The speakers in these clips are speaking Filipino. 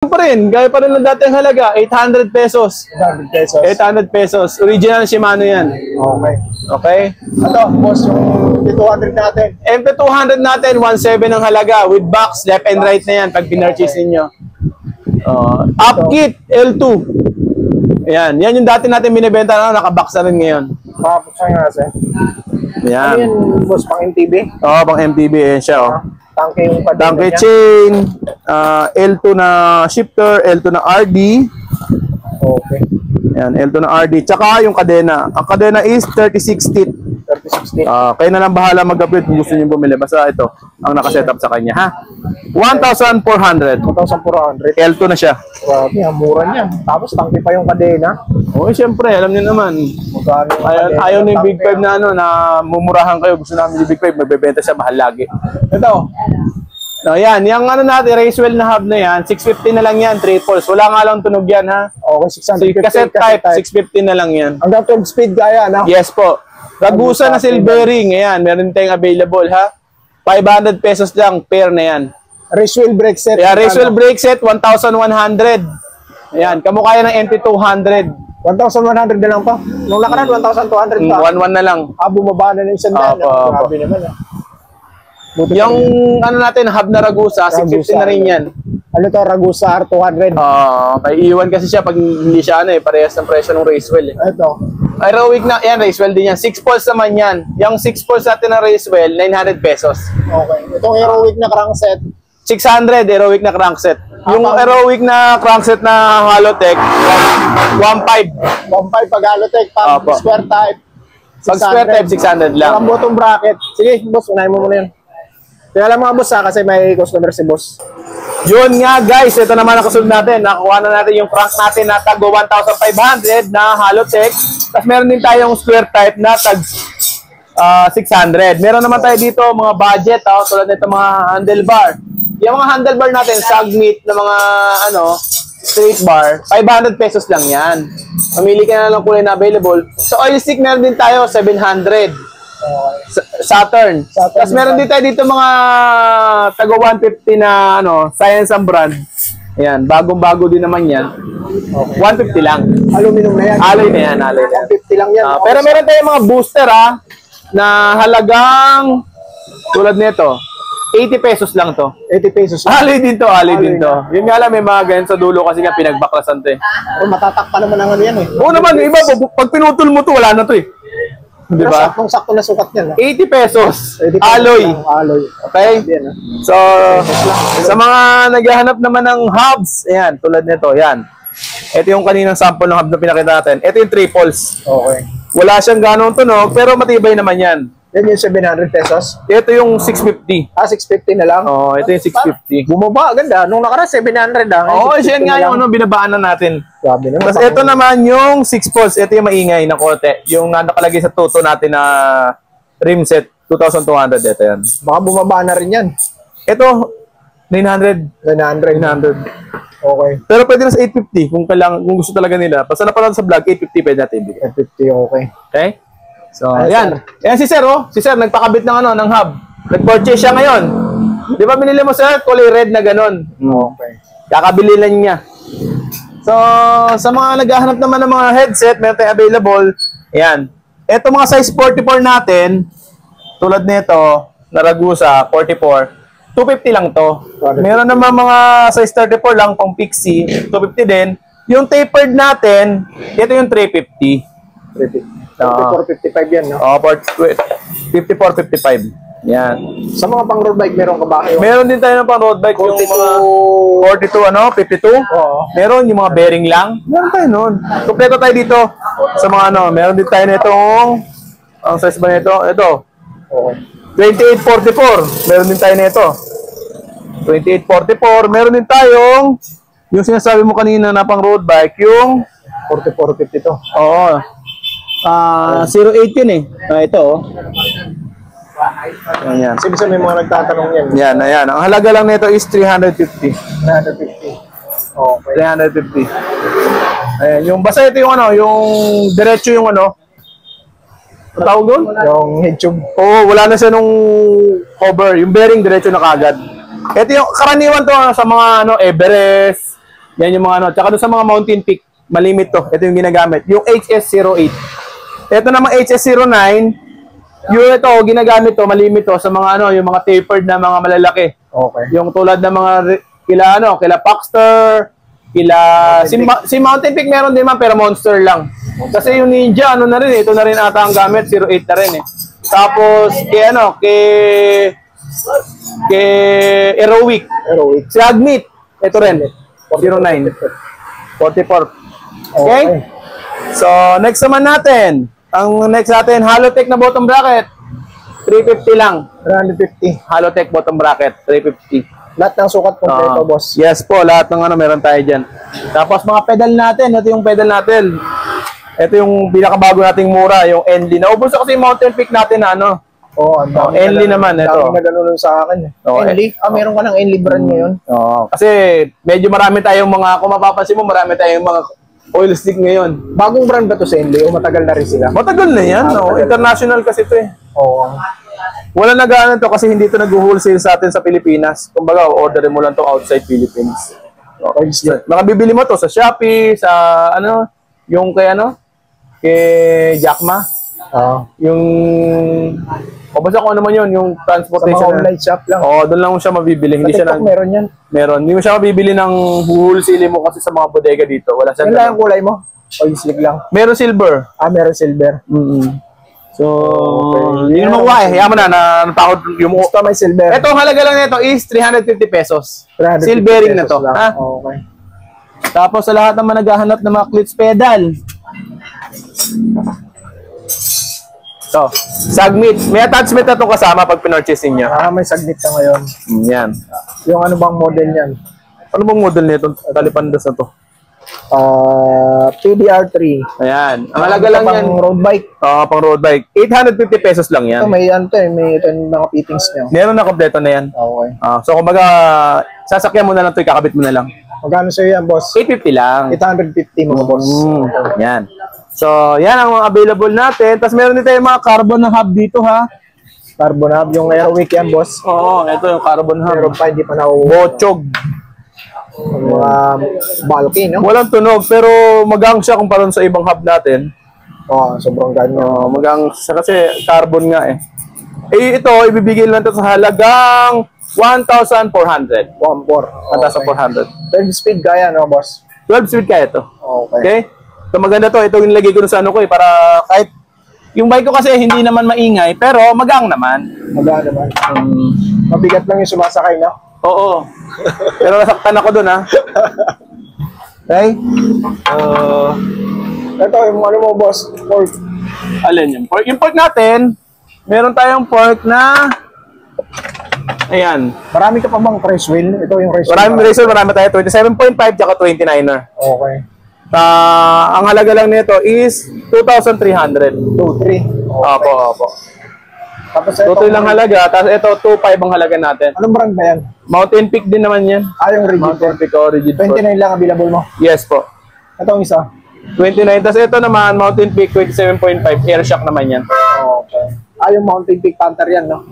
pa rin, gaya pa rin ng dating halaga, 800 pesos. 800 pesos. 800 pesos. Original Shimano yan. Okay. Okay? Ito, boss, yung MP200 natin. MP200 natin, 1.7 ang halaga. With box, left and right na yan pag pinurchase ninyo. Upkit, L2. Ayan. Yan yung dati natin binibenta na nakabox na rin ngayon. Makapagsa nga sir. Ayan. Ano yun, boss, pang MTB? Oo, pang MTB. Ayan siya, oh. Tangke yung padina Tangke niya. chain, L2 na shifter, L2 na RD. Okay. Ayan, L2 na RD. Tsaka yung kadena. Ang kadena is 36 teeth. 3060. Kayo na lang bahala mag-upgrade kung gusto niyo bumili. Basta ito, ang nakasetup sa kanya, ha? 1,400. 1,400. L2 na siya. Grabe, ang mura niya. Tapos tangke pa yung kadena. Oo, siyempre, alam niyo naman. Magkano yung kadena? Ayaw na yung Big Tangke, 5 na ano, na mumurahan kayo. Gusto namin yung Big 5, magbebenta siya mahal lagi. Ito. Yan, yung ano natin, Racewell na hub na yan, 650 na lang yan, triples. Wala nga lang tunog yan, ha? Okay, 650. Cassette type, 650 na lang yan. Hanggang 12 speed kaya, no? Yes po. Ragusa na silvering, ayan, meron tayong available, ha? 500 pesos lang, pair na yan. Racewell brake set. Yeah, Racewell brake set, 1,100. Ayan, kamukha yan ng MP200. 1,100 na lang pa. Nung nakaraan, 1,200 pa. 1,1 na lang. Bumaba na ng isang daan. Grabe naman, ah. Yung ano natin, hub na Ragusa, 650 na rin yan. Ano to, Ragusa R200? May iwan kasi siya pag hindi siya ano eh, parehas ng presyo ng Racewell eh. Ito. Aerowick na, yan, Racewell din yan. 6 poles naman yan. Yung 6 poles natin ng Racewell, 900 pesos. Okay. Itong Aerowick na crankset. 600, Aerowick na crankset. Yung Aerowick na crankset na Halotech, 1.5. 1.5 pag Halotech, pag Opo. square type. Pag square type, 600 lang. Ang bottom bracket. Sige, boss, unahin mo muna yun. Kaya lang mga boss ha, kasi may customer si boss. Yun nga guys, ito naman ang kasunod natin. Nakuha na natin yung crank natin na tag 1,500 na Halotech. Tapos meron din tayong square type na tag 600. Meron naman tayo dito mga budget, tulad nito mga handlebar. Yung mga handlebar natin, Sagmit na mga straight bar, 500 pesos lang yan. Mamili ka na lang kulay na available. So oil stick meron din tayo, 700. Saturn. Tapos meron din tayo dito mga tago 150 na Science ang brand. Ayan, bagong-bago din naman yan. Okay. 150 lang. Aluminum na yan. Alloy na yan, alloy na yan. 150 lang yan. Pero meron tayong mga booster na halagang tulad nito. 80 pesos lang to. 80 pesos. Alloy din to, alloy din to. Yun nga lang, may mga ganyan sa dulo kasi nga pinagbaklasan to eh. Matatak pa naman ang ano yan eh. Oo naman, yung iba, pag pinutol mo to, wala na to eh. Di ba? Saktong-sakto na sukat yan. 80 pesos. 80 pesos Alloy. lang, alloy. Okay? So, sa mga naghahanap naman ng hubs, ayan, tulad nito, yan. Ito yung kaninang sample ng hub na pinakita natin. Ito yung triples. Okay. Wala siyang ganong tunog, pero matibay naman yan. Yan yung 700 pesos. Ito yung 650. 650 na lang. Oo, ito yung 650. Bumaba, ganda. Nung nakaraan, 700 lang. Oo, siya nga yung binabaan na natin. Grabe naman. Tapos ito naman yung 6 poles. Ito yung maingay na kote. Yung nakalagay sa tuto natin na rim set. 2,200. Ito yan. Baka bumaba na rin yan. Ito, 900. 900. Okay. Pero pwede na sa 850 kung gusto talaga nila. Basta napanood sa vlog, 850 pwede natin ibigay. 850, okay. Okay? So, ayan. Ayan si Sir, oh. Si Sir, nagpakabit ng ng hub. Nag-purchase siya ngayon. Di ba binili mo, Sir? Kulay red na ganun. Okay. Kakabili lang niya. So, sa mga naghahanap naman ng mga headset, meron tayong available. Ayan. Ito mga size 44 natin, tulad nito, na Ragusa, 44, 250 lang to. Meron naman mga size 34 lang, pang Pixie, 250 din. Yung tapered natin, ito yung 350. 350. 54, 55 yan, no? 54, 55. Yan. Sa mga pang road bike, meron ka ba kayo? Meron din tayo ng pang road bike, yung mga 42, 52. Oo. Meron yung mga bearing lang. Meron tayo nun. Kompleto tayo dito sa mga meron din tayo nitong, ang size ba nito? Ito. Okay. 2844. Meron din tayo nito. 2844. Meron din tayong, yung sinasabi mo kanina na pang road bike, yung 44, 52. Oo. 08 yun eh. Ito oh. Ayan. Kasi bisa may mga nagtatanong yan. Yan, ayan. Ang halaga lang nito is 350. 350. Okay. 350. Ayan, yung basta ito yung yung diretso yung ang tawag doon? Yung head tube. Oo, wala na siya nung cover. Yung bearing diretso na kagad. Ito yung karaniwan to sa mga Everest, Yan yung mga ano. Tsaka doon sa mga Mountain Peak, malimit to. Ito yung ginagamit. Yung HS08. Ito namang HS09, yung ito, ginagamit to, malimit to sa mga ano, yung mga tapered na mga malalaki. Okay. Yung tulad ng mga kila Paxter, si Mountain Peak meron din man pero Monster lang. Kasi yung Ninja ano na rin, ito na rin ata ang gamit, 08 na rin eh. Tapos kay Heroic. Si Agmit, ito rin. 09. 44. Okay? So, next naman natin. Ang next natin, Halotech na bottom bracket. 350 lang. 350. Halotech bottom bracket, 350. Lahat ng sukat kompleto, boss. Yes po, lahat ng ano meron tayo dyan. Tapos mga pedal natin, ito yung pedal natin. Ito yung pinakabago nating mura, yung Enly. Naubos kasi yung Mountain Peak natin na ano. Oo, Enly naman, ito. Dami na ganun sa akin. Enly? Meron ka ng Enly brand ngayon? Oo. Kasi medyo marami tayong mga, kung mapapansin mo, marami tayong mga oil stick ngayon. Bagong brand ba to sa Enly o matagal na rin sila? Matagal na yan, no? International kasi ito eh. Oo. Wala nag-ano to kasi hindi ito nag-wholesale sa atin sa Pilipinas. Kumbaga, orderin mo lang to outside Philippines. Okay. Makabibili mo to sa Shopee, sa ano, yung kay Jackma. Yung, o basta kung ano man yun, yung transportation. Sa mga online shop lang. Oo, doon lang siya mabibili. Hindi siya meron yan. Meron. Hindi mo siya mabibili ng wholesale mo kasi sa mga bodega dito. Wala siya. Yan lang ang kulay mo? Oil slick lang? Meron silver. Meron silver. So, yun naman why. Hayaan mo na, natakot yung... Gusto may silver. Ito, ang halaga lang nito is 350 pesos. 350 Silvering na to. lang. Ha? Okay. Tapos sa lahat naman naghahanap ng mga clips pedal. So, Sagmit. May attachment na itong kasama pag pinurchase niyo. May Sagmit ka ngayon. Yan. Yung ano bang model niyan? Ano bang model nito? Talipandas na to. PDR3. Ayan. Ang halaga lang yan. Pang road bike. Pang road bike. 850 pesos lang yan. Ito, may ito yung mga fittings niyo. Meron na kompleto na yan. Okay. So, kumbaga, sasakyan mo na lang ito, ikakabit mo na lang. Magkano sa'yo yan, boss? 850 lang. 850 mga boss. Yan. So, yan ang mga available natin. Tapos meron din tayong mga carbon na hub dito, ha? Carbon hub. Yung Aerowick yan, boss. Oo, ito yung carbon hub. Meron pa, hindi pa Bochog. Mga bulky, no? Walang tunog, pero magang siya kumpara sa ibang hub natin. Sobrang ganyan. Magang siya kasi carbon nga eh. Ito, ibibigay lang ito sa halagang 1,400. 1,400. 1,400. 12 speed kaya, no, boss? 12 speed kaya ito. Okay? So maganda to. Ito yung nilagay ko sa ano ko eh, para kahit yung bike ko kasi hindi naman maingay, pero magang naman. Magaan naman. Mabigat lang yung sumasakay, no? Oo. Pero nasaktan ako dun, ha? Okay? Ito, yung ano mo, boss? Pork. Alin yung pork? Yung pork natin, meron tayong pork na... Ayan. Marami ka pa bang race wheel? Ito yung race wheel. Maraming race wheel, marami tayo. 27.5 tsaka 29er. Okay. Ang halaga lang nito is 2,300. 2,300. Opo. Tapos ito, 2,300 lang halaga, tapos ito 2,500 ang halaga natin. Anong brand ba yan? Mountain Peak din naman yan. Yung rigid. Mountain Peak rigid. 29 lang available mo? Yes po. Ito ang isa? 29. Tapos ito naman, Mountain Peak 27.5. Air shock naman yan. Okay. Yung Mountain Peak Panther yan, no?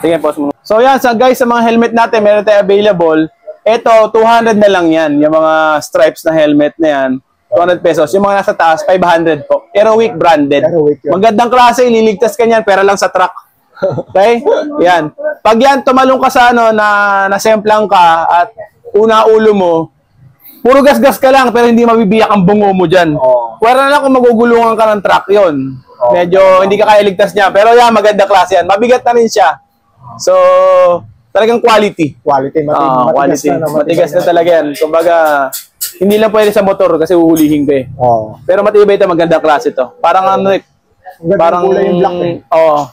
Sige, pause mo. So yan, guys, sa mga helmet natin, meron tayo available. Ito, 200 na lang yan. Yung mga stripes na helmet na yan. 200 pesos. Yung mga nasa taas, 500 po. Aerowick branded. Magandang klase, ililigtas ka niyan, pera lang sa truck. Okay? Yan. Pag yan, tumalong ka sa ano, nasemplang ka at una ulo mo, puro gas-gas ka lang, pero hindi mabibiyak ang bungo mo dyan. Pwera na lang kung magugulungan ka ng truck yon. Medyo hindi ka kaya ligtas niya. Pero yan, maganda klase yan. Mabigat na rin siya. So, talagang quality. Matigas na talaga yan. Kumbaga, hindi lang pwede sa motor kasi uhulihin ka eh. Pero matibay ito, maganda klase ito. Parang ano eh. Parang kulay yung black eh.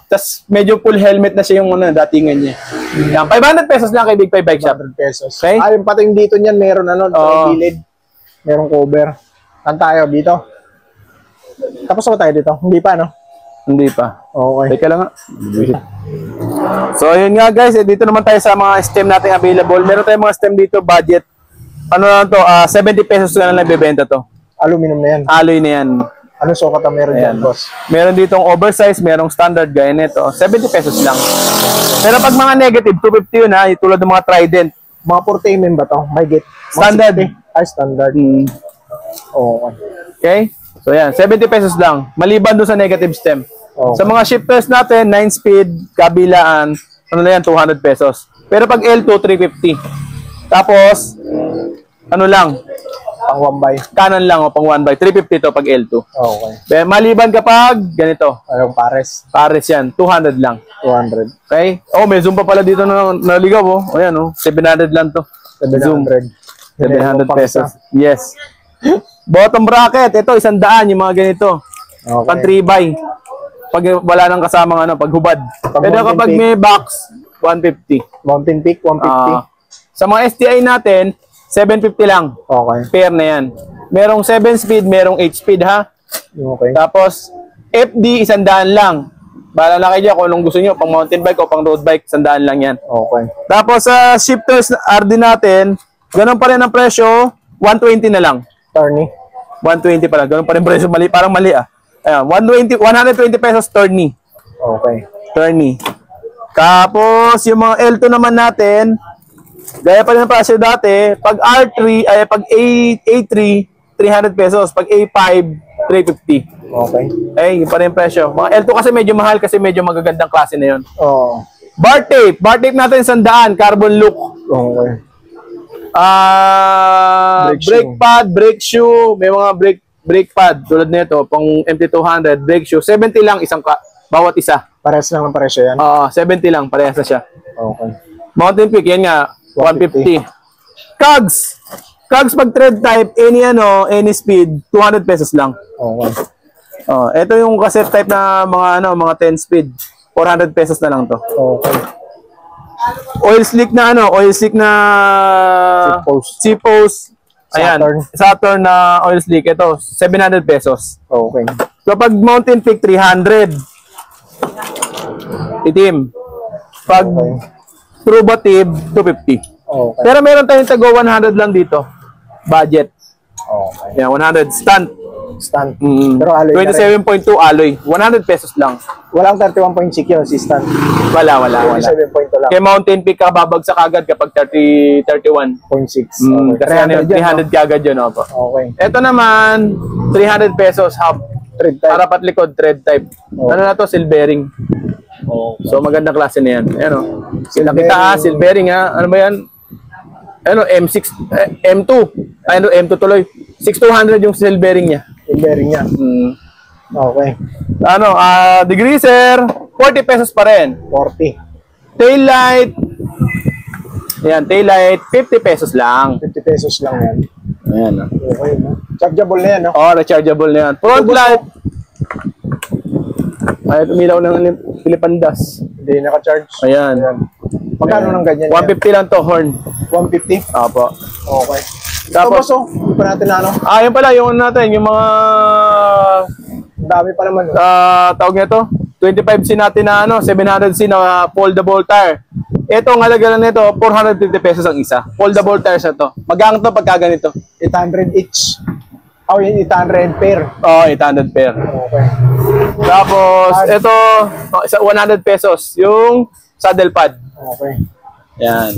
Tas medyo full helmet na siya yung datingan niya. Yan, 500 pesos lang kay Big 5 Bike Shop. 500 pesos. Okay? Yung pating dito niyan, meron gilid. Merong cover. Saan tayo dito? Tapos ba tayo dito? Hindi pa, no? Hindi pa. Okay. Teka lang nga. So, yun nga guys. Dito naman tayo sa mga stem natin available. Meron tayong mga stem dito, budget. Ano na to? 70 pesos na lang bibenta to. Aluminum na yan. Alloy na yan. Ano sukat ang meron dyan, boss? Meron ditong oversize, merong standard gaya nito. 70 pesos lang. Pero pag mga negative, 250 yun ha. Tulad ng mga Trident. Mga 40 mm ba to? May gate. Standard. Ay, standard. Okay. Okay? So yan, 70 pesos lang. Maliban doon sa negative stem. Okay. Sa mga shifters natin, 9 speed, kabilaan, ano na yan, 200 pesos. Pero pag L2, 350. Tapos, ano lang, Pang 1 by. kanan lang o pang 1 by 350 to pag L2. Okay. Pero maliban kapag ganito, Anong pares? pares yan, 200 lang. 200. Okay? Oh, may zoom pa pala dito na naligaw oh. O yan oh, 700 lang to. Zoom. 700. 700 pesos. Yes. Bottom bracket, ito 100 yung mga ganito. Okay. Pang 3 by. Pag wala nang kasamang ano, pag hubad. Pag Pero mountain kapag peak. may box, 150. Mountain Peak, 150. Sa mga STI natin, 750 lang. Okay. Pair na yan. Merong 7 speed, merong 8 speed ha. Okay. Tapos, FD, 100 lang. Bahala na kayo dyan kung anong gusto nyo, pang mountain bike o pang road bike, 100 lang yan. Okay. Tapos, sa shifters RD natin, ganun pa rin ang presyo, 120 na lang. Tourney. 120 pala, ganun pa rin presyo, mali, parang mali ah. Ayan, 120 pesos tourney. Okay. Tourney. Tapos, yung mga L2 naman natin, gaya pa rin ang presyo dati, pag R3, ay pag A3, 300 pesos. Pag A5, 350. Okay. Ay, yun pa rin ang presyo. Mga L2 kasi medyo mahal kasi medyo magagandang klase na yun. Oo. Bar tape. Bar tape natin 100, carbon look. Okay. Brake Brake shoe. pad, brake shoe, may mga brake pad tulad nito, pang MT200, brake shoe. 70 lang bawat isa. Pares lang ang presyo yan. 70 lang, parehas na siya. Okay. Mountain Peak, yan nga, 150. 150. Cogs. Cogs pag thread type, any speed, 200 pesos lang. Okay. Ito yung cassette type na mga 10 speed. 400 pesos na lang to. Okay. Oil slick na C-post. Ayan, Saturn na oil slick. Ito, 700 pesos. Okay. So pag Mountain Peak, 300. Itim. Pag Trubative, 250. Okay. Pero meron tayong tago 100 lang dito. Budget. Okay. Yan, 100. Stunt. Stand. Pero alloy na rin. 27.2 alloy. 100 pesos lang. Walang 31.6 yun, si stand. Wala. 27.2 lang. Kaya Mountain Peak ka babagsak agad kapag 31. 0.6. Kasi 300 kagad yun. Opo. Okay. Ito naman, 300 pesos half. Thread type. Harap at likod, thread type. Ano na to? Silvering. Okay. So magandang klase na yan. Ayan o. Silvering. Nakita ha, silvering ha. Ano ba yan? Ano, M6, M2. Ano, M2 tuloy. 6200 yung silvering niya. Silvering niya. Okay. Ano, degreaser, 40 pesos pa rin. 40. Tail light. Ayan, tail light, 50 pesos lang. 50 pesos lang yan. Ayan o. Okay. No? Chargeable na yan, no? Oh, rechargeable na yan. Front light. Ay, tumilaw ng Pilipandas. Hindi naka-charge. Ayan. Magkano ng ganyan? 150 lang to, horn. 150? Opo. Okay. Tapos, Tapos, hindi pa natin na ano. yun pala, yung natin, yung mga, Ang dami pa naman. tawag nito, 25C natin na 700C na foldable tire. Ito, ang halaga lang nito, 450 pesos ang isa. Foldable tires na to. Magang to pagka ganito. 800 each. Yung 800 pair. 800 pair. Okay. Tapos, ito, 100 pesos, yung saddle pad. Okay. Yan.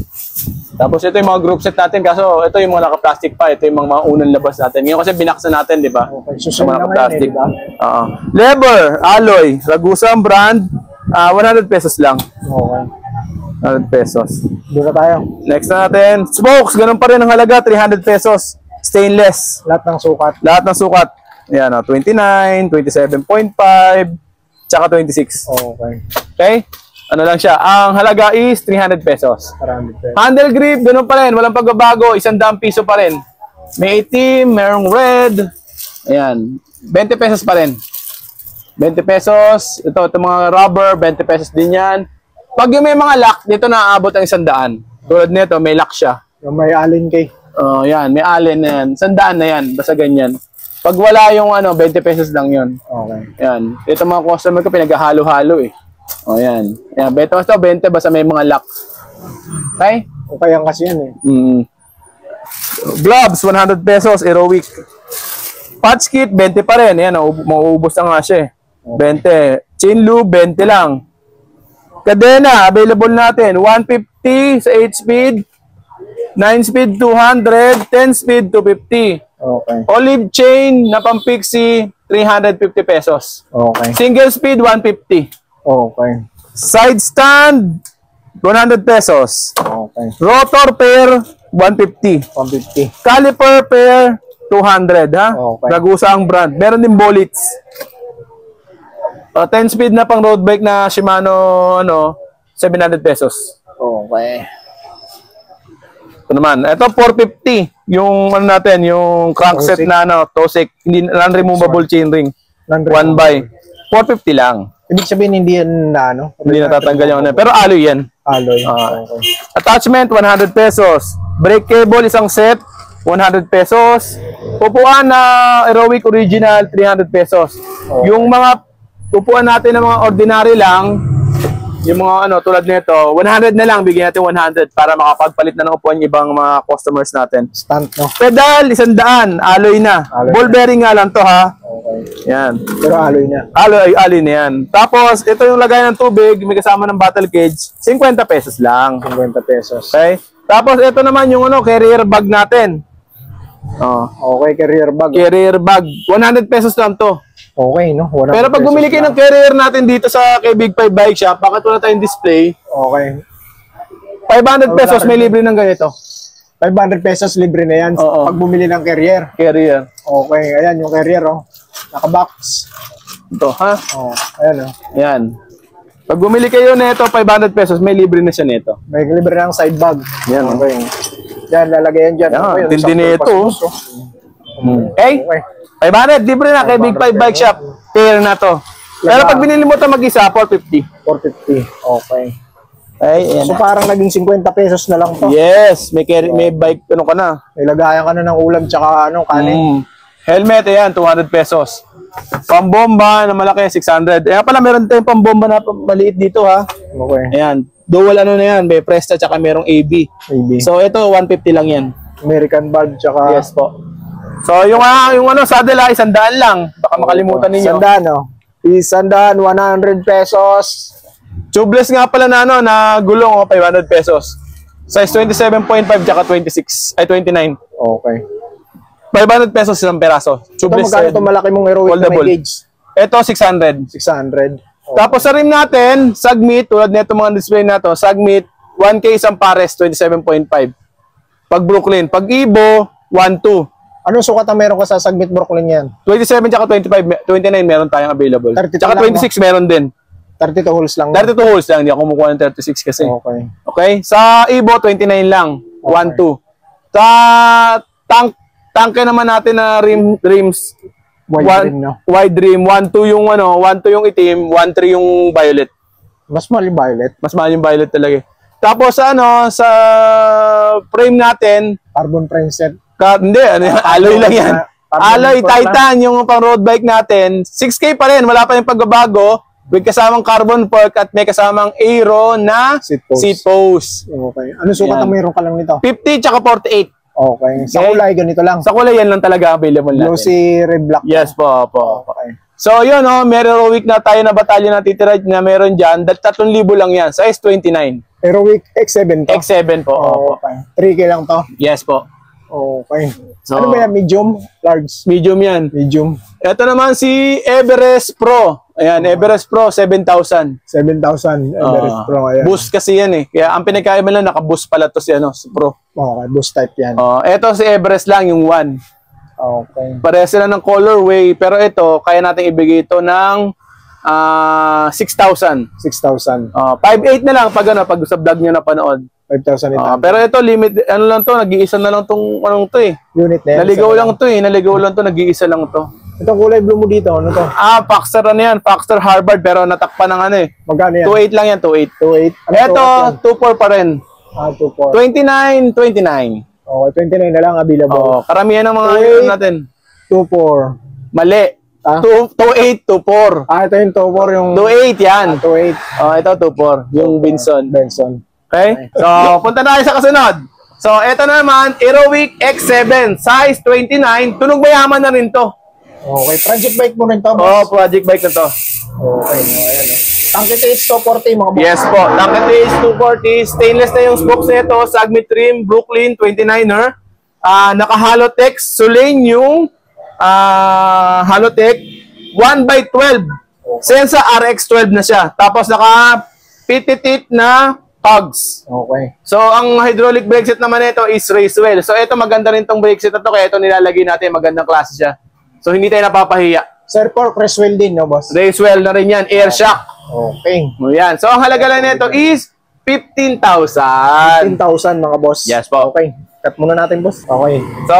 Tapos ito yung mga group set natin, kaso ito yung mga naka-plastic pa, ito yung mga unang labas natin. Ngayon kasi binaksan natin, di ba? Okay. Yung Susunod mga na ngayon, naka-plastic. di ba? Leather, alloy, Ragusa brand, 100 pesos lang. Okay. 100 pesos. Doon na tayo. Next na natin, spokes, ganun pa rin ang halaga, 300 pesos. Stainless. Lahat ng sukat. Lahat ng sukat. Yan, 29, 27.5, tsaka 26. Okay. Okay? Ano lang siya, ang halaga is 300 pesos. 400 pesos. Handle grip, ganun pa rin, walang pagbabago, 100 piso pa rin. May itim, merong red. Ayan, 20 pesos pa rin. 20 pesos. Ito mga rubber, 20 pesos din yan. Pag yung may mga lock, dito naaabot ang 100. Tulad nito, may lock siya. Yung may allen kay. Yan, may allen na yan. 100 na yan, basta ganyan. Pag wala yung 20 pesos lang yun. Okay. Yan. Ito mga customer ko, pinaghahalo-halo eh. Yan. Yan, beto mas to, 20 basta may mga lock. Okay? Okay yan kasi yan eh. Gloves, 100 pesos, Aerowick. Patch kit, 20 pa rin. Yan, mauubos na nga siya eh. 20. Chain lube, 20 lang. Kadena, available natin. 150 sa 8 speed. 9 speed 200, 10 speed 250. Okay. Olive chain na pang Pixie 350 pesos. Okay. Single speed 150. Okay. Side stand 100 pesos. Okay. Rotor pair 150. 150. Caliper pair 200 ha. Okay. Ragusa ang brand. Meron din bullets. 10 speed na pang road bike na Shimano 700 pesos. Okay. Ito naman, ito 450 yung natin, yung crankset Tosik. na Tosik, hindi non-removable chainring. 1 by 450 lang. Ibig sabihin hindi yan na Hindi natatanggal yung pero alloy yan. alloy. Ah. Okay. Attachment 100 pesos. Brake cable isang set 100 pesos. Upuan na Aerowick original 300 pesos. Okay. Yung mga upuan natin na mga ordinary lang, yung mga tulad nito, 100 na lang, bigyan natin 100 para makapagpalit na ng upuan yung ibang mga customers natin. Stunt, no? Pedal 100, alloy na. Alloy Ball na. bearing nga lang to ha. Okay. Yan. Pero alloy na. Alloy na yan. Tapos, ito yung lagay ng tubig, may kasama ng bottle cage, 50 pesos lang. 50 pesos. Okay? Tapos, ito naman yung carrier bag natin. Oh. Okay, carrier bag. Carrier bag. 100 pesos lang to. Okay, no? 100 Pero pag bumili kayo ng carrier natin dito sa kay Big 5 Bike Shop, bakit wala tayong display? Okay. 500 pesos may libre ng ganito. 500 pesos libre na yan Oo. pag bumili ng carrier. Carrier. Okay, ayan yung carrier, oh. Nakabox. Ito, ha? Oh, ayan, oh. Yan. Pag bumili kayo nito 500 pesos, may libre na siya nito. May libre ng side bag. Yan, Okay. Yan, lalagay yan dyan. Yan, Okay, tindi na ito, oh. Okay? Okay. 500, libre na kay Big 5 Bike Shop. Pair na to. Pero pag binili mo ito mag-isa, 450. 450. Okay. Okay, ayan. So parang naging 50 pesos na lang to. Yes, may bike, ka na. May lagayan ka na ng ulam tsaka kanin. Helmet, ayan, 200 pesos. Pambomba na malaki, 600. Ayan pala, meron tayong pambomba na maliit dito, ha. Okay. Ayan, dual na yan, may Presta tsaka merong AB. Maybe. So, ito, 150 lang yan. American bulb tsaka... Yes po. So, yung saddle, 100 lang. Baka makalimutan ninyo. Sandaan, oh. Isandaan, 100 pesos. Tubeless nga pala na gulong, 500 pesos. Size 27.5 tsaka 26, ay 29. Okay. 500 pesos isang peraso. Ito, Tubeless. magkano ito malaki mong Aerowick na Foldable. may gauge? Ito, 600. 600. Okay. Tapos sa rim natin, Sagmit, tulad nito mga display na to, Sagmit, 1K isang pares, 27.5. Pag Brooklyn. Pag Ibo, 1.2. Anong sukat ang meron ka sa Sagmit Brooklyn yan? 27 tsaka 25, 29 meron tayong available. 32 Tsaka lang, 26 meron din. 32 holes lang. 32 holes lang, hindi ako kumukuha ng 36 kasi. Okay. Okay? Sa Ibo, 29 lang. 1.2. Sa tanke naman natin na rims, Wide rim, no? wide rim, 1.2 yung 1.2 yung itim, 1.3 yung violet. Mas mahal yung violet. Mas mahal yung violet talaga. Tapos sa frame natin, Carbon frame set. hindi, alloy lang yan. Alloy, Titan, yung pang road bike natin, 6K pa rin, wala pa yung pagbabago, with kasamang carbon fork at may kasamang aero na Seat post. post. Okay. Anong sukat Yan. ang meron ka lang nito? 50 tsaka 48. Okay. Sa Okay. kulay, ganito lang. Sa kulay yan lang talaga available natin. Glossy red black. Yes po, po. Okay. So yun, meron week na tayo na batalyon na titira na meron dyan. 3,000 lang yan. Size 29. Aerowick X7 to? X7 po. Opo. Okay. 3K lang to? Yes po. Okay. So, Ano ba yan? Medium? Large? Medium yan. Medium. Ito naman si Everest Pro. Ayan, Everest Pro 7,000. 7,000 Everest Pro. Ayan. Boost kasi yan eh. Kaya ang pinagkaiba lang, naka-boost pala to si Pro. Okay. Boost type yan. Ito si Everest lang, yung 1. Okay. Pareha sila ng colorway. Pero ito, kaya natin ibigay ito ng 6,000. 6,000. 5,800 na lang pag sa vlog nyo napanood. 5,800. Pero ito, limit, lang to, nag-iisa na lang tong, to eh. Unit na yan. Naligaw lang to eh, naligaw lang to, nag-iisa lang to. Itong kulay blue mo dito, ano to? Paxter yan, Paxter Harvard, pero natakpan ng Magkano yan? 2.8 lang yan, 2.8. 2.8. Ano Ito, 2.4 pa rin. 2.4. 29. Okay, 29 na lang available. Karamihan ng mga 2.8. natin. 2.4. Mali. 2.8, 2.4. Ito yung 2.4 yung... 2.8 yan. 2.8. Ito 2.4, yung Benson. Benson. Okay? So, punta na tayo sa kasunod. So, ito na naman, Aerowick X7, size 29. Tunog mayaman na rin to. Okay, project bike mo rin to, boss? Project bike na to. Okay, no, ayan o. Tangke TH240 mga boss. Yes po, Tangke TH240, stainless na yung spokes nito, Sagmi trim, Brooklyn 29er. Naka-Halotech, Soleil yung Halotech 1x12. Sensa RX12 na siya. Tapos naka-pititit na tugs. Okay. So, ang hydraulic brake set naman ito is Racewell. So, ito maganda rin tong brake set na to, kaya ito nilalagay natin, magandang klase siya. So, hindi tayo napapahiya. Sir, for Racewell din, no, boss? Racewell na rin yan, air shock. Okay. Yan. So, ang halaga lang nito is 15,000. 15,000 mga boss. Yes po. Okay. Cut muna natin, boss. Okay. So,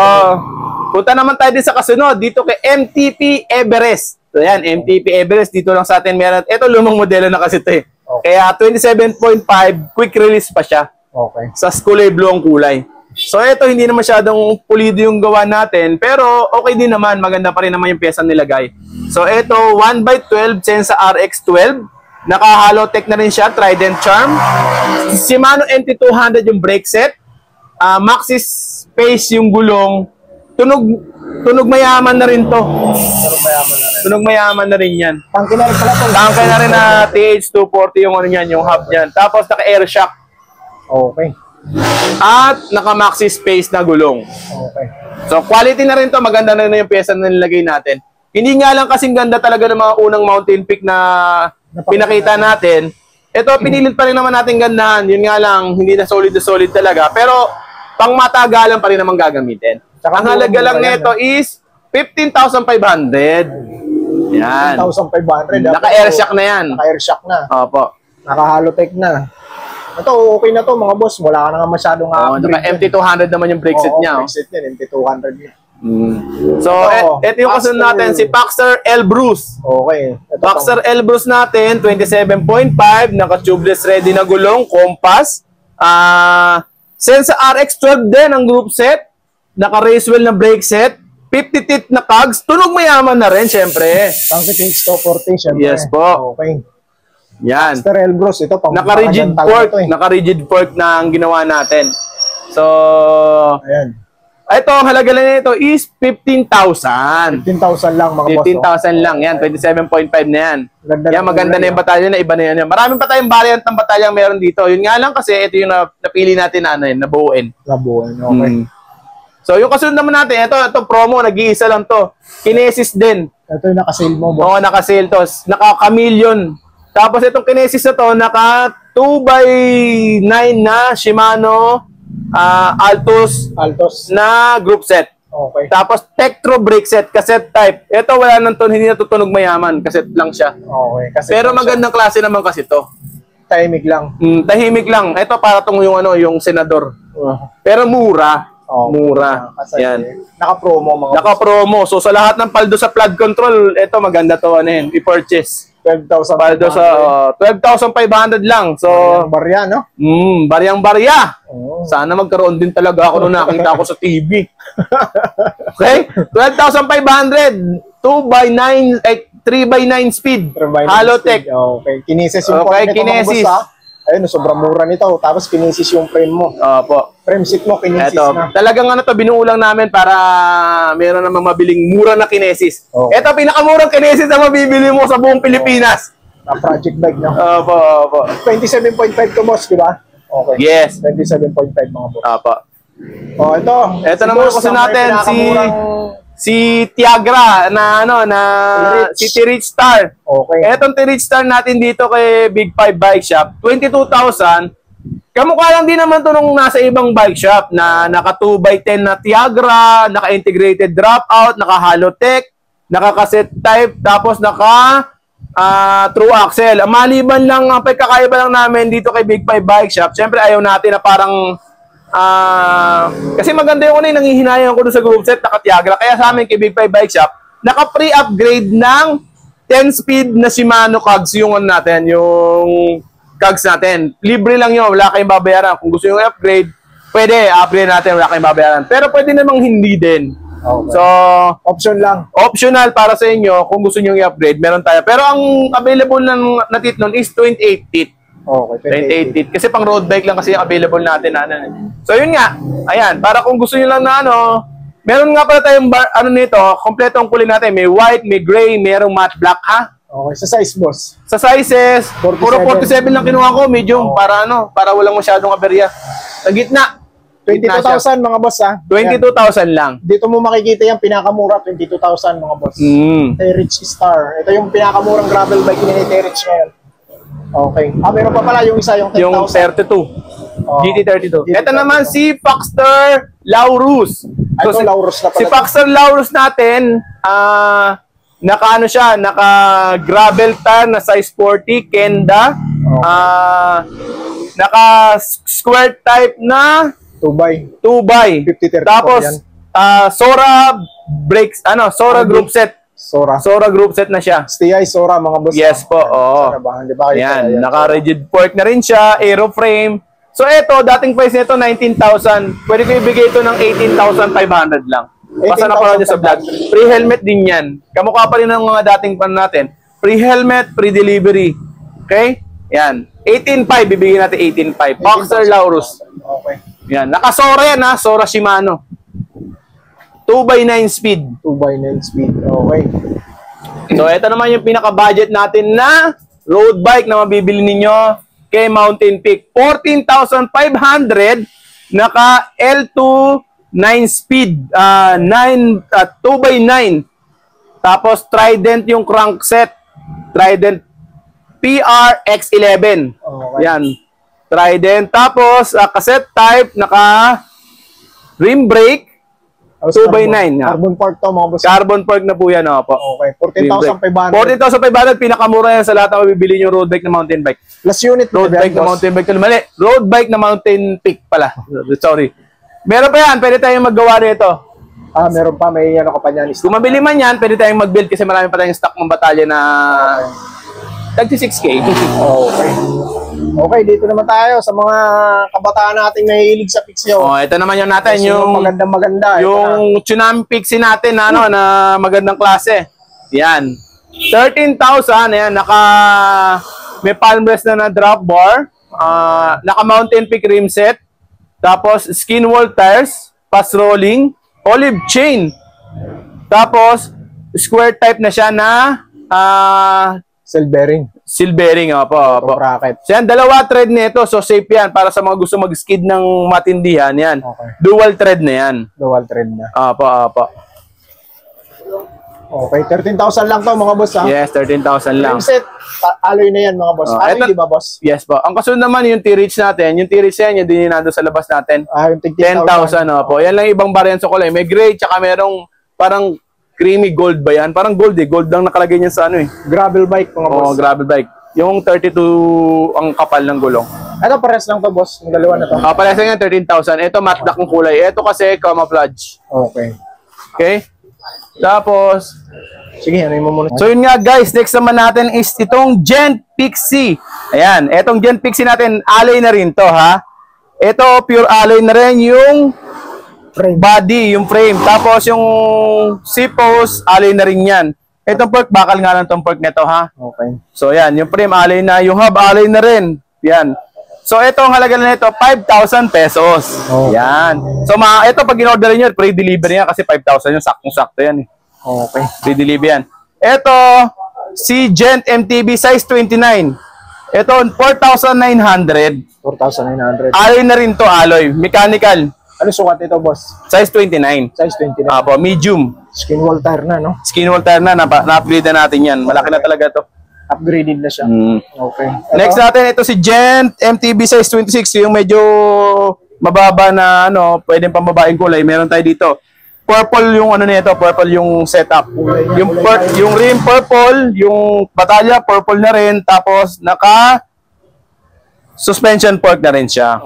punta naman tayo din sa kasunod, dito kay MTP Everest. So, yan, MTP Everest, dito lang sa atin meron. Ito, lumang modelo na kasi ito eh. Okay. Kaya 27.5, quick release pa siya. Okay. Sa kulay blue ang kulay. So ito hindi na masyadong pulido yung gawa natin, pero okay din naman, maganda pa rin naman yung pyesa nilagay. So ito 1x12 Sensa RX12, naka-Halotech na rin siya, Trident Charm. Shimano NT200 yung brake set. Maxxis Space yung gulong. Tunog mayaman na rin to. Tunog mayaman na rin yan. Tangke na rin pala to. Tangke na rin na TH240 yung ano yan, yung hub yan. Tapos naka-air shock. Okay. At naka-Maxxis Space na gulong. Okay. So quality na rin to, maganda na rin yung pyesa na nilagay natin. Hindi nga lang kasing ganda talaga ng mga unang mountain peak na pinakita natin. Ito, pinilit pa rin naman natin gandahan. Yun nga lang, hindi na solid talaga. Pero pang matagalan pa rin naman gagamitin. Ang halaga lang nito is 15,500. Yan. 15,500. Naka-air shock na yan. Naka-air shock na. Opo. Naka-Halotech na. Ito, okay na to mga boss. Wala ka na nga masyadong MT200 naman yung brake set niya. Brake set niya, MT200 niya. So, ito yung kasunod natin, si Paxer Elbrus. Okay. Paxer Elbrus natin, 27.5, naka-tubeless ready na gulong, compass. Sensa RX12 din ang group set. Naka-Racewell na brake set. 50 teeth na cogs. Tunog mayaman na rin, syempre. Tangke TH240, syempre. Yes po. Okay. Yan. Mr. Elbrus, ito pang Naka-rigid fork. Naka-rigid fork na ang ginawa natin. So, ayan. Ito, ang halaga lang nito is 15,000. 15,000 lang mga boss. 15,000 lang. Yan, 27.5 na yan. Yan, maganda na yung batalyon na iba na yan. Maraming pa tayong variant ng batalyang meron dito. Yun nga lang kasi ito yung napili natin na ano yun, nabuuin. Nabuuin, okay. So, yung kasunod naman natin, ito promo, nag-iisa lang to. Kinesis din. Ito yung naka-sale mo, boss. Oo, naka-sale to. Naka-chameleon. Tapos itong Kinesis na to, naka 2x9 na Shimano Altos na group set. Okay. Tapos Tektro brake set, cassette type. Ito wala nang ton, hindi natutunog mayaman, cassette lang siya. Okay, cassette. Pero magandang klase naman kasi to. Tahimik lang. Tahimik lang. Ito para tong yung ano, yung senador. Pero mura. Mura. Yan. Naka-promo mga Naka-promo. So sa lahat ng paldo sa flood control, ito maganda to ano yun, i-purchase. 12,000 paldo sa 12,500 lang. So barya, no? Baryang-barya. Sana magkaroon din talaga ako nung nakita ko sa TV. Okay? 12,500. 2x9, 3x9 speed. Halotech. Okay. Kinesis yung okay, Kinesis. Ayun, sobrang mura nito. Tapos kinesis yung frame mo. Opo. Frame seat mo, kinesis na. Talagang ano to, binuulang namin para meron namang mabiling mura na kinesis. Ito, pinakamurang kinesis na mabibili mo sa buong Pilipinas. Na project bike, no? Opo. 27.5 to, boss, di ba? Okay. Yes. 27.5 mga boss. Opo. Ito. Ito naman kasi natin, si Tiagra na si T-Rich Star. Okay. Etong T-Rich Star natin dito kay Big 5 Bike Shop, 22,000. Kamukha lang din naman to nung nasa ibang bike shop na naka 2x10 na Tiagra, naka-integrated dropout, naka-Halotech, naka-cassette type, tapos naka true axle. Maliban lang, ang pagkakaiba lang namin dito kay Big 5 Bike Shop, syempre ayaw natin na parang kasi maganda yung nanghihinayan ko doon sa group set, naka-Tiagra. Kaya sa amin kay Big 5 Bike Shop, naka-pre-upgrade ng 10-speed na Shimano cogs yung natin, yung cogs natin. Libre lang yun, wala kayong babayaran. Kung gusto yung i-upgrade, pwede, upgrade natin, wala kayong babayaran. Pero pwede namang hindi din. Okay. So, option lang. Optional para sa inyo, kung gusto nyo i-upgrade, meron tayo. Pero ang available na tit nun is 28 teeth. Okay, 28 teeth. Kasi pang road bike lang kasi yung available natin. So, yun nga. Ayan, para kung gusto nyo lang na meron nga pala tayong nito, kompleto ang kulay natin. May white, may gray, merong matte black, ha? Okay, sa size, boss. Sa sizes, 47. puro 47 lang kinuha ko, medium, para para walang masyadong aberya. Sa gitna. 22,000 mga boss ha. 22,000 lang. Dito mo makikita yung pinakamura, 22,000 mga boss. Terich Star. Ito yung pinakamurang gravel bike ni Terich ngayon. Okay. Meron pa pala yung isa, yung 10,000. Yung 32. GT32. Ito naman si Paxter Laurus. Ito, Laurus na pala. Si Paxter Laurus natin, naka siya, naka gravel tire na size 40, Kenda. Naka square type na 2x. 50-30. Tapos Sora brakes, Sora group set. Sora group set na siya. STI Sora mga boss. Yes po, oo. Yan, naka rigid fork na rin siya, aeroframe. So ito, dating price nito 19,000. Pwede ko ibigay ito ng 18,500 lang. Basta na niyo sa vlog. Free helmet din yan. Kamukha pa rin ng mga dating pan natin. Free helmet, free delivery. Okay? Yan. 18,500, bibigyan natin 18,500. Boxer Laurus. Okay. Yan. Naka-Sora yan ha. Sora Shimano. 2x9 speed. 2x9 speed. Okay. So ito naman yung pinaka-budget natin na road bike na mabibili ninyo kay Mountain Peak. 14,500. Naka L2 9 speed, 2x9. Tapos Trident yung crankset. Trident PRX11. Okay. Yan. Trident. Tapos cassette type, naka rim brake, 2x9. Carbon fork to mga boss. Carbon fork na po yan. Opo. Okay. 14,500. 14,500. Pinakamura yan sa lahat na mabibili yung road bike na mountain bike. Last unit. Road bike na mountain bike. Mali. Road bike na Mountain Peak pala. Sorry. Meron pa yan, pwede tayong maggawa nito. Meron pa, may ano ka pa niyan. Kung mabili man yan, pwede tayong mag-build kasi marami pa tayong stock ng batalya na tagti 6K. Okay. Okay, dito naman tayo sa mga kabataan nating nahihilig sa Pixie. Ito naman yung natin, yung maganda. Yung Tsunami Pixie natin na na magandang klase. Yan. 13,000, ayan, may palm rest na drop bar, naka Mountain Peak rim set. Tapos, skin wall tires, pass rolling, olive chain. Tapos, square type na siya na seal bearing. Opo. Bracket. So, yan, dalawa thread nito. So, safe yan para sa mga gusto mag-skid ng matindihan. Yan. Okay. Dual thread na yan. Dual thread na. Opo. Okay, 13,000 lang to mga boss ha? Yes, 13,000 lang. Rim set, alloy na yan mga boss. Alloy, di ba boss? Yes po. Ang kasunod naman yung T-Reach natin. Yung T-Reach yan, yung din nando sa labas natin. Yung 10,000 po. Yan lang ibang variant sa kulay. May gray, tsaka merong parang creamy gold ba yan? Parang gold eh. Gold lang nakalagay niyan sa Gravel bike mga boss. Gravel bike. Yung 32 ang kapal ng gulong. Ito pares lang to boss. Yung dalawa na to. Pares lang yan, 13,000. Ito matte black ang kulay. Ito kasi camouflage. Okay? Tapos, sige, ano mo muna. So yun nga guys, next naman natin is itong Gent Pixie. Ayan, etong Gent Pixie natin, alloy na rin to ha. Ito, pure alloy na rin yung frame. Body, yung frame. Tapos yung C-post, alloy na rin yan. Itong fork, bakal nga lang itong fork nito ha. Okay. So yan, yung frame alloy na, yung hub alloy na rin. Yan. So ito ang halaga na nito, 5,000 pesos. Yan. So ito pag in-order niyo, free delivery yan kasi 5,000 yung saktong-sakto yan eh. Okay. Free delivery yan. Ito, si Gent MTB size 29. Ito, 4,900. 4,900. Alloy na rin to, alloy. Mechanical. Ano sukat ito, boss? Size 29. Size 29. Apo, medium. Skin wall tire na, no? Skin wall tire na, na-upgrade na natin yan. Malaki na talaga to. Upgraded na siya. Okay. Next natin, ito si Gent MTB size 26. Yung medyo mababa na, pwedeng pambabaeng kulay. Meron tayo dito. Purple yung nito, purple yung setup. Yung rim purple, yung batalya purple na rin, tapos naka suspension fork na rin siya.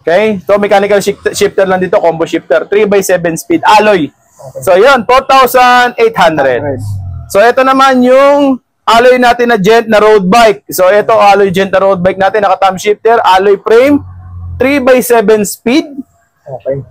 Okay? So mechanical shifter lang dito, combo shifter, 3x7 speed alloy. So yun, 4,800. So ito naman yung alloy natin na Gent na road bike. So ito alloy Gent na road bike natin, naka thumb shifter, alloy frame, 3x7 speed. Okay.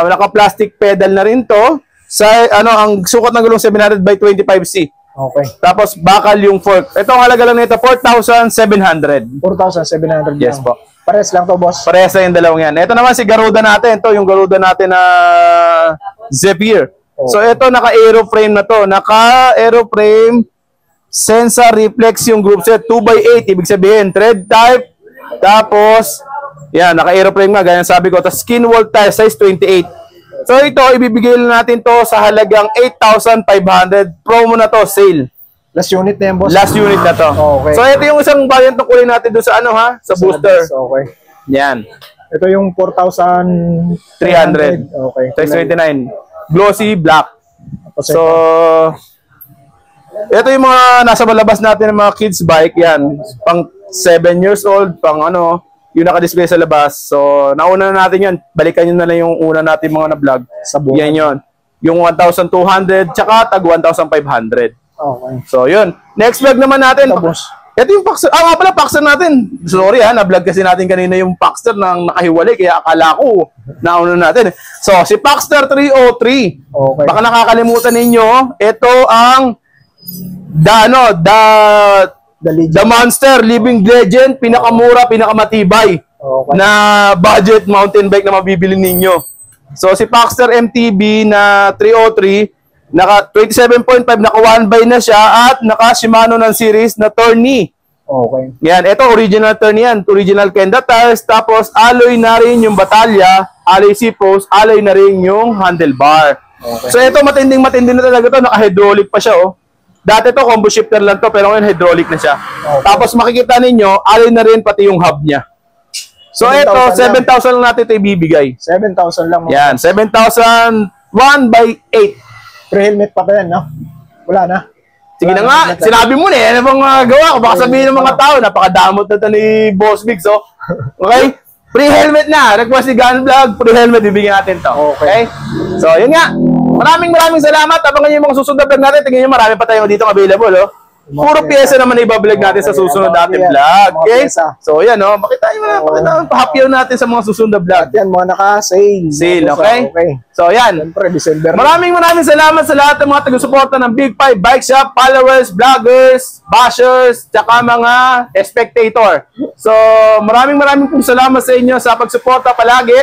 Naka-plastic pedal na rin to. Sa ang sukat ng gulong 700 by 25C. Okay. Tapos bakal yung fork. Ito ang halaga lang nito 4,700. 4,700. Yes po. Pares lang to, boss. Pares lang yung dalawang yan. Ito naman si Garuda natin. Ito yung Garuda natin na Zephyr. So ito naka-aeroframe na to. Naka-aeroframe Sensa Reflex yung group set, 2x8, ibig sabihin, thread type, tapos, yan, naka-aeroplane nga, ganyan sabi ko, tapos skin wall tire, size 28. So ito, ibibigay natin to sa halagang 8,500, promo na to, sale. Last unit na yan, boss. Last unit na to. Okay. So ito yung isang variant na kunin natin doon sa ano ha, sa booster. Okay. Yan. Ito yung 4,300. 300. Okay. Size 29. Glossy black. So, ito yung mga nasa malabas natin ng mga kids bike. Yan. Pang 7 years old, pang ano, yung naka-display sa labas. So, nauna na natin yan. Balikan nyo na lang yung una natin mga na-vlog. Yan yun. Yung 1,200, tsaka tag 1,500. Okay. So, yun. Next vlog naman natin. Ito yung Paxter. Nga pala, Paxter natin. Sorry ha, na-vlog kasi natin kanina yung Paxter nang nakahiwalay. Kaya akala ko, nauna natin. So, si Paxter 303. Okay. Baka nakakalimutan ninyo, ito ang The Monster, Living Legend, pinakamura, pinakamatibay na budget mountain bike na mabibili ninyo. So, si Paxter MTB na 303, naka 27.5, naka 1x na siya at naka Shimano ng series na Tourney. Okay. Yan, ito original Tourney yan, original Kenda tires, tapos alloy na rin yung batalya, alloy C-post, alloy na rin yung handlebar. Okay. So ito matinding na talaga to, naka-hydraulic pa siya oh. Dati to combo shifter lang to, pero ngayon hydraulic na siya. Okay. Tapos makikita ninyo, alloy na rin pati yung hub niya. So ito, 7,000 lang natin ito ibibigay. 7,000 lang. Yan, 7,000, 1x8. Pre-helmet pa yan, no? Wala na. Sige na nga, sinabi mo na ano bang gawa ko? Baka sabihin ng mga tao, napakadamot na ito ni Boss Big. So, okay? Pre-helmet na. Request ni Gun Vlog, pre-helmet, bibigyan natin to. Okay? So, yun nga. Maraming salamat. Abangan nyo yung mga susunod na vlog natin. Tingnan nyo, marami pa tayong dito available, oh. Puro pyesa naman ibablog natin sa susunod natin vlog. Okay? So, yan, oh. Makita nyo na, pahapyaw natin sa mga susunod na vlog. Yan, mga naka-sale. Sale, okay? So, yan. Siyempre, December. Maraming salamat sa lahat ng mga taga-suporta ng Big 5 Bike Shop, followers, vloggers, bashers, tsaka mga spectator. So, maraming salamat sa inyo sa pagsuporta palagi.